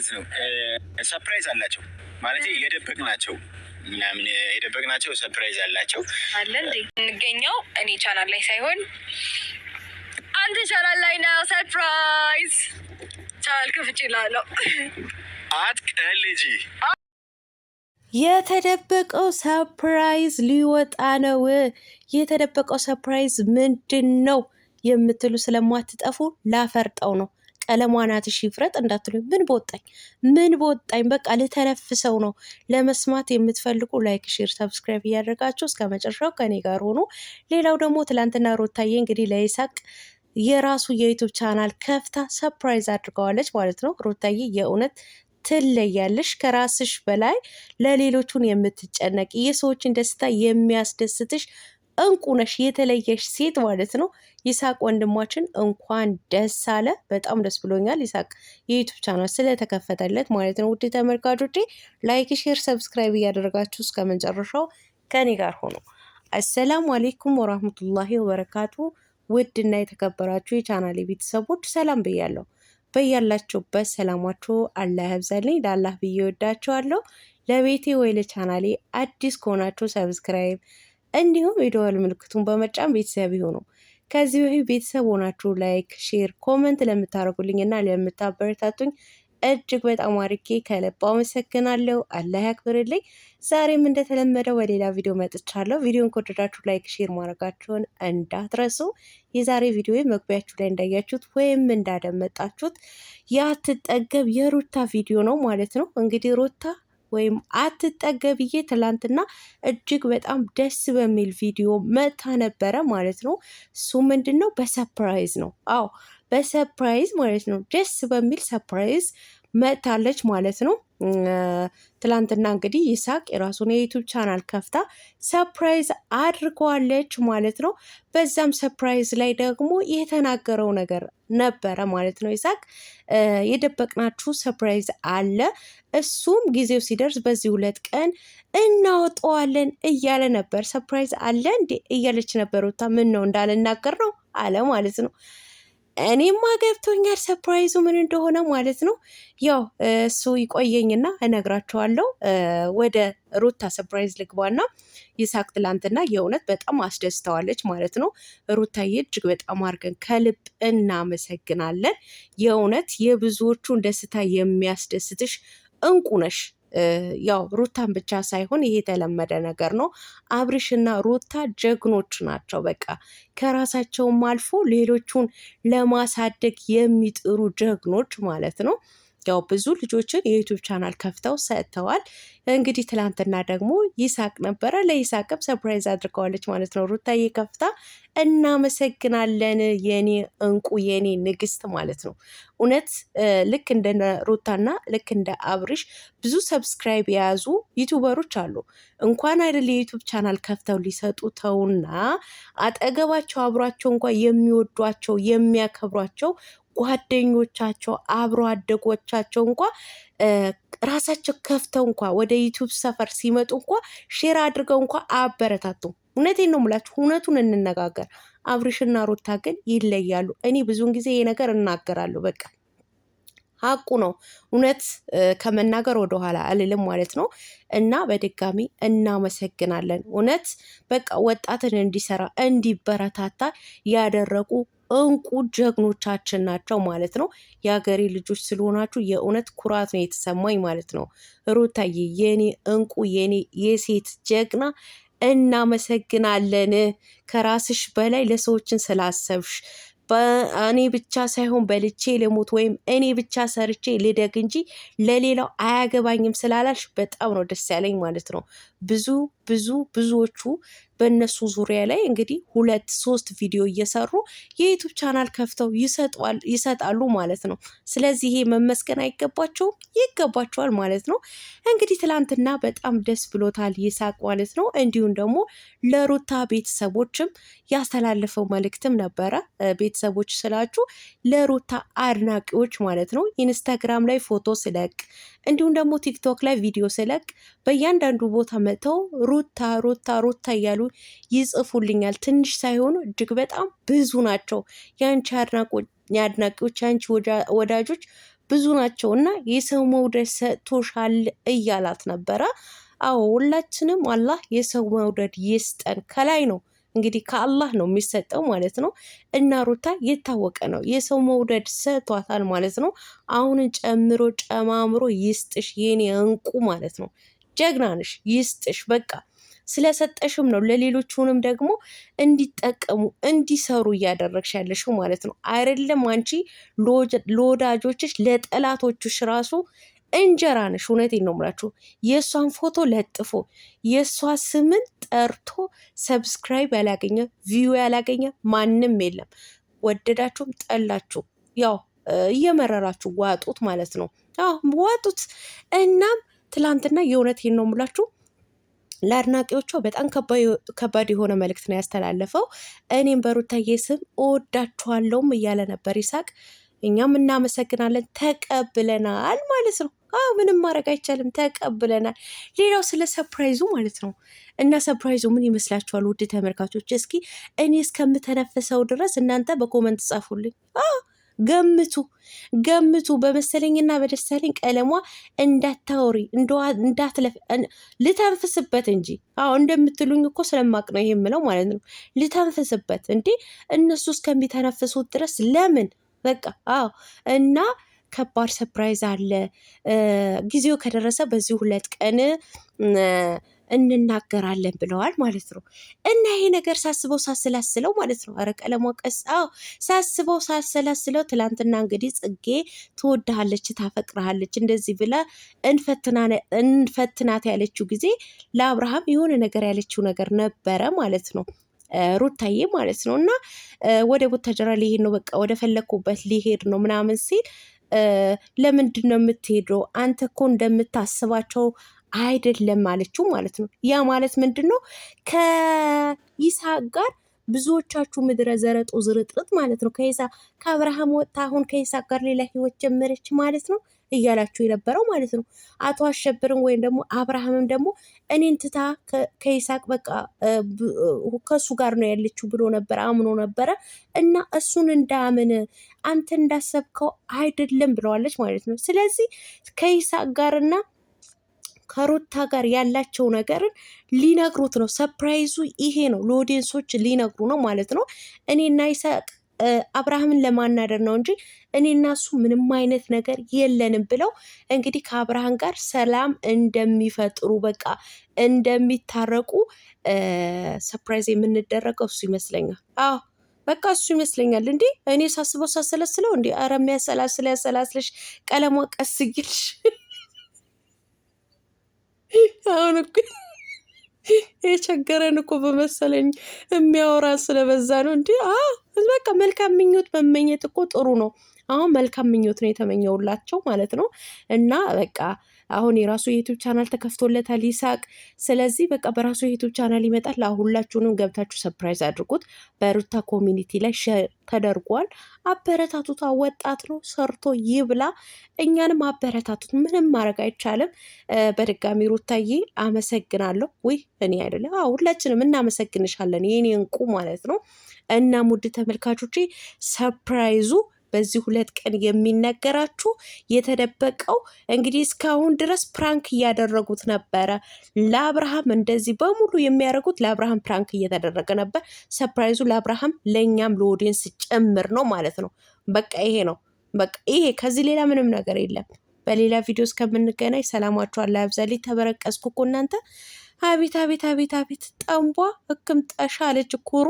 ማለት ነው ሰርፕራይዝ አላቸው ማለት የደበቅናቸው ምናምን የደበቅናቸው ሰርፕራይዝ አላቸው አለ እንዴ እንገኘው እኔ ቻናል ላይ ሳይሆን አንተ ቻናል ላይ ነው። ሰርፕራይዝ ቻናል ከፍቼ ላለው አትቀልጂ። የተደበቀው ሰርፕራይዝ ሊወጣ ነው። የተደበቀው ሰርፕራይዝ ምንድን ነው የምትሉ ስለማትጠፉ ላፈርጠው ነው። ቀለሟ ናት ሽፍረጥ እንዳትሉ። ምን በወጣኝ በቃ ልተነፍሰው ነው። ለመስማት የምትፈልጉ ላይክ፣ ሼር፣ ሰብስክራይብ እያደረጋችሁ እስከ መጨረሻው ከኔ ጋር ሆኑ። ሌላው ደግሞ ትላንትና ሩታዬ እንግዲህ ለይሳቅ የራሱ የዩቱብ ቻናል ከፍታ ሰርፕራይዝ አድርገዋለች ማለት ነው። ሩታዬ የእውነት ትለያለሽ። ከራስሽ በላይ ለሌሎቹን የምትጨነቂ የሰዎችን ደስታ የሚያስደስትሽ እንቁ ነሽ፣ የተለየሽ ሴት ማለት ነው። ይሳቅ ወንድማችን እንኳን ደስ አለ። በጣም ደስ ብሎኛል ይሳቅ የዩቱብ ቻናል ስለተከፈተለት ማለት ነው። ውድ ተመልካቾቼ ላይክ፣ ሼር፣ ሰብስክራይብ እያደረጋችሁ እስከ መጨረሻው ከኔ ጋር ሆኖ አሰላሙ አሌይኩም ወራህመቱላሂ ወበረካቱ። ውድና የተከበራችሁ የቻናሌ ቤተሰቦች ሰላም ብያለሁ። በያላችሁበት ሰላማችሁ አላህ ያብዛልኝ። ለአላህ ብዬ ወዳችኋለሁ። ለቤቴ ወይ ለቻናሌ አዲስ ከሆናችሁ ሰብስክራይብ እንዲሁም የደወል ምልክቱን በመጫን ቤተሰብ ይሁኑ። ከዚህ በፊት ቤተሰብ ሆናችሁ ላይክ፣ ሼር፣ ኮመንት ለምታደርጉልኝ እና ለምታበረታቱኝ እጅግ በጣም አድርጌ ከልብ አመሰግናለሁ። አላህ ያክብርልኝ። ዛሬም እንደተለመደው በሌላ ቪዲዮ መጥቻለሁ። ቪዲዮን ከወደዳችሁ ላይክ፣ ሼር ማድረጋችሁን እንዳትረሱ። የዛሬ ቪዲዮ መግቢያችሁ ላይ እንዳያችሁት ወይም እንዳደመጣችሁት የአትጠገብ የሩታ ቪዲዮ ነው ማለት ነው። እንግዲህ ሩታ ወይም አትጠገብዬ ትላንትና እጅግ በጣም ደስ በሚል ቪዲዮ መታ ነበረ ማለት ነው። እሱ ምንድን ነው? በሰርፕራይዝ ነው። አዎ በሰርፕራይዝ ማለት ነው። ደስ በሚል ሰርፕራይዝ መታለች ማለት ነው። ትላንትና እንግዲህ ይሳቅ የራሱን የዩቱብ ቻናል ከፍታ ሰርፕራይዝ አድርገዋለች ማለት ነው። በዛም ሰርፕራይዝ ላይ ደግሞ የተናገረው ነገር ነበረ ማለት ነው። ይሳቅ የደበቅናችሁ ሰርፕራይዝ አለ፣ እሱም ጊዜው ሲደርስ በዚህ 2 ቀን እናወጣዋለን እያለ ነበር። ሰርፕራይዝ አለ እንዴ እያለች ነበር። ወታ ምን ነው እንዳልናገር ነው አለ ማለት ነው። እኔማ ገብቶኛል ሰርፕራይዙ ምን እንደሆነ ማለት ነው። ያው እሱ ይቆየኝና እነግራቸዋለሁ። ወደ ሩታ ሰርፕራይዝ ልግባና ይሳቅ ትላንትና የእውነት በጣም አስደስተዋለች ማለት ነው። ሩታዬ እጅግ በጣም አድርገን ከልብ እናመሰግናለን። የእውነት የብዙዎቹን ደስታ የሚያስደስትሽ እንቁ ነሽ። ያው ሩታን ብቻ ሳይሆን ይሄ የተለመደ ነገር ነው። አብርሽና ሩታ ጀግኖች ናቸው። በቃ ከራሳቸውም አልፎ ሌሎቹን ለማሳደግ የሚጥሩ ጀግኖች ማለት ነው። ያው ብዙ ልጆችን የዩቱብ ቻናል ከፍተው ሰጥተዋል። እንግዲህ ትላንትና ደግሞ ይሳቅ ነበረ። ለይሳቅም ሰርፕራይዝ አድርገዋለች ማለት ነው ሩታዬ ከፍታ። እናመሰግናለን የኔ እንቁ የኔ ንግስት ማለት ነው። እውነት ልክ እንደ ሩታና ልክ እንደ አብርሽ ብዙ ሰብስክራይብ የያዙ ዩቱበሮች አሉ። እንኳን አይደል የዩቱብ ቻናል ከፍተው ሊሰጡ ተውና አጠገባቸው አብሯቸው እንኳን የሚወዷቸው የሚያከብሯቸው ጓደኞቻቸው አብሮ አደጎቻቸው እንኳ ራሳቸው ከፍተው እንኳ ወደ ዩቱብ ሰፈር ሲመጡ እንኳ ሼር አድርገው እንኳ አበረታቱም። እውነቴን ነው የምላችሁ፣ እውነቱን እንነጋገር። አብርሽና ሩታ ግን ይለያሉ። እኔ ብዙውን ጊዜ ይሄ ነገር እናገራለሁ። በቃ ሀቁ ነው። እውነት ከመናገር ወደኋላ አልልም ማለት ነው። እና በድጋሚ እናመሰግናለን። እውነት በቃ ወጣትን እንዲሰራ እንዲበረታታ ያደረጉ እንቁ ጀግኖቻችን ናቸው ማለት ነው። የሀገሬ ልጆች ስለሆናችሁ የእውነት ኩራት ነው የተሰማኝ ማለት ነው። ሩታዬ የኔ እንቁ የኔ የሴት ጀግና እናመሰግናለን። ከራስሽ በላይ ለሰዎችን ስላሰብሽ እኔ ብቻ ሳይሆን በልቼ ልሙት ወይም እኔ ብቻ ሰርቼ ልደግ እንጂ ለሌላው አያገባኝም ስላላልሽ በጣም ነው ደስ ያለኝ ማለት ነው። ብዙዎቹ በእነሱ ዙሪያ ላይ እንግዲህ 2-3 ቪዲዮ እየሰሩ የዩቱብ ቻናል ከፍተው ይሰጣሉ ማለት ነው። ስለዚህ ይሄ መመስገን አይገባቸውም? ይገባቸዋል ማለት ነው። እንግዲህ ትላንትና በጣም ደስ ብሎታል ይሳቅ ማለት ነው። እንዲሁም ደግሞ ለሩታ ቤተሰቦችም ያስተላለፈው መልእክትም ነበረ። ቤተሰቦች ስላችሁ ለሩታ አድናቂዎች ማለት ነው። ኢንስታግራም ላይ ፎቶ ስለቅ እንዲሁም ደግሞ ቲክቶክ ላይ ቪዲዮ ስለቅ በእያንዳንዱ ቦታ መጥተው ሩታ ሩታ ሩታ እያሉ ይጽፉልኛል። ትንሽ ሳይሆኑ እጅግ በጣም ብዙ ናቸው። የአንቺ አድናቂዎች የአንቺ ወዳጆች ብዙ ናቸው እና የሰው መውደድ ሰጥቶሻል እያላት ነበረ። አዎ ሁላችንም አላህ የሰው መውደድ ይስጠን። ከላይ ነው እንግዲህ ከአላህ ነው የሚሰጠው ማለት ነው። እና ሩታ የታወቀ ነው የሰው መውደድ ሰጥቷታል ማለት ነው። አሁንን ጨምሮ ጨማምሮ ይስጥሽ የኔ እንቁ ማለት ነው። ጀግና ነሽ፣ ይስጥሽ በቃ። ስለሰጠሽም ነው ለሌሎቹንም ደግሞ እንዲጠቀሙ እንዲሰሩ እያደረግሽ ያለሽው ማለት ነው። አይደለም አንቺ ለወዳጆችሽ ለጠላቶችሽ ራሱ እንጀራ ነሽ። እውነቴን ነው የምላችሁ። የእሷን ፎቶ ለጥፎ የእሷ ስምን ጠርቶ ሰብስክራይብ ያላገኘ ቪዩ ያላገኘ ማንም የለም። ወደዳችሁም ጠላችሁ ያው እየመረራችሁ ዋጡት ማለት ነው። ዋጡት። እናም ትላንትና የእውነቴን ነው የምላችሁ ለአድናቂዎቿ በጣም ከባድ የሆነ መልእክት ነው ያስተላለፈው። እኔም በሩታዬ ስም እወዳችኋለሁም እያለ ነበር ይሳቅ። እኛም እናመሰግናለን ተቀብለናል ማለት ነው። ምንም ማድረግ አይቻልም፣ ተቀብለናል። ሌላው ስለ ሰፕራይዙ ማለት ነው። እና ሰፕራይዙ ምን ይመስላችኋል ውድ ተመልካቾች? እስኪ እኔ እስከምተነፍሰው ድረስ እናንተ በኮመንት ጻፉልኝ። ገምቱ። በመሰለኝና በደሳለኝ ቀለሟ እንዳታወሪ እንዳትለፍ ልተንፍስበት እንጂ እንደምትሉኝ እኮ ስለማቅ ነው ይሄ የምለው ማለት ነው። ልተንፍስበት እንዴ እነሱ እስከሚተነፍሱት ድረስ ለምን በቃ እና ከባድ ሰፕራይዝ አለ። ጊዜው ከደረሰ በዚህ 2 ቀን እንናገራለን ብለዋል ማለት ነው። እና ይሄ ነገር ሳስበው ሳስላስለው ማለት ነው። አረ ቀለሟ ቀስ ሳስበው ሳስላስለው ትላንትና እንግዲህ ጽጌ ትወድሃለች፣ ታፈቅርሃለች እንደዚህ ብላ እንፈትናት ያለችው ጊዜ ለአብርሃም የሆነ ነገር ያለችው ነገር ነበረ ማለት ነው። ሩታዬ ማለት ነው። እና ወደ ቡታጀራ ሊሄድ ነው በቃ ወደ ፈለግኩበት ሊሄድ ነው ምናምን ሲል ለምንድን ነው የምትሄደው? አንተ እኮ እንደምታስባቸው አይደለም አለችው ማለት ነው። ያ ማለት ምንድን ነው? ከይስሐቅ ጋር ብዙዎቻችሁ ምድረ ዘረጦ ዝርጥርጥ ማለት ነው። ከአብርሃም ወጥታ አሁን ከይስሐቅ ጋር ሌላ ህይወት ጀመረች ማለት ነው እያላችሁ የነበረው ማለት ነው። አቶ አሸብርም ወይም ደግሞ አብርሃምም ደግሞ እኔን ትታ ከይስሐቅ በቃ ከሱ ጋር ነው ያለችው ብሎ ነበር አምኖ ነበረ። እና እሱን እንዳምን አንተ እንዳሰብከው አይደለም ብለዋለች ማለት ነው። ስለዚህ ከይስሐቅ ጋርና ከሩታ ጋር ያላቸው ነገርን ሊነግሩት ነው። ሰፕራይዙ ይሄ ነው። ለኦዲየንሶች ሊነግሩ ነው ማለት ነው። እኔና ይስሐቅ አብርሃምን ለማናደር ነው እንጂ እኔና እሱ ምንም አይነት ነገር የለንም ብለው እንግዲህ ከአብርሃም ጋር ሰላም እንደሚፈጥሩ በቃ እንደሚታረቁ ሰፕራይዝ የምንደረገው እሱ ይመስለኛል። በቃ እሱ ይመስለኛል። እንዴ እኔ ሳስበው ሳሰለስለው እንዲ ኧረ የሚያሰላስል ያሰላስልሽ ቀለሟ ቀስ ይልሽ አሁን እኮ የቸገረን እኮ በመሰለኝ የሚያወራ ስለበዛ ነው። እንዲ በቃ መልካም ምኞት መመኘት እኮ ጥሩ ነው። አሁን መልካም ምኞት ነው የተመኘውላቸው ማለት ነው። እና በቃ አሁን የራሱ የዩቱብ ቻናል ተከፍቶለታል ይስሐቅ። ስለዚህ በቃ በራሱ የዩቱብ ቻናል ይመጣል። ሁላችሁንም ገብታችሁ ሰፕራይዝ አድርጉት። በሩታ ኮሚኒቲ ላይ ሼር ተደርጓል። አበረታቱት። ወጣት ነው ሰርቶ ይብላ። እኛንም አበረታቱት። ምንም ማድረግ አይቻልም። በድጋሚ ሩታዬ አመሰግናለሁ። እኔ አይደለም ሁላችንም እናመሰግንሻለን የኔ እንቁ ማለት ነው። እና ውድ ተመልካቾቼ ሰፕራይዙ በዚህ 2 ቀን የሚነገራችሁ የተደበቀው እንግዲህ እስካሁን ድረስ ፕራንክ እያደረጉት ነበረ። ለአብርሃም እንደዚህ በሙሉ የሚያደርጉት ለአብርሃም ፕራንክ እየተደረገ ነበር። ሰፕራይዙ ለአብርሃም ለእኛም ለኦዲየንስ ጭምር ነው ማለት ነው። በቃ ይሄ ነው። በቃ ይሄ ከዚህ ሌላ ምንም ነገር የለም። በሌላ ቪዲዮ እስከምንገናኝ ሰላማችሁ አላህ ያብዛልኝ። ተበረቀስኩ እኮ እናንተ። አቤት አቤት አቤት አቤት ጠንቧ ህክም ጠሻ አለች ኩሩ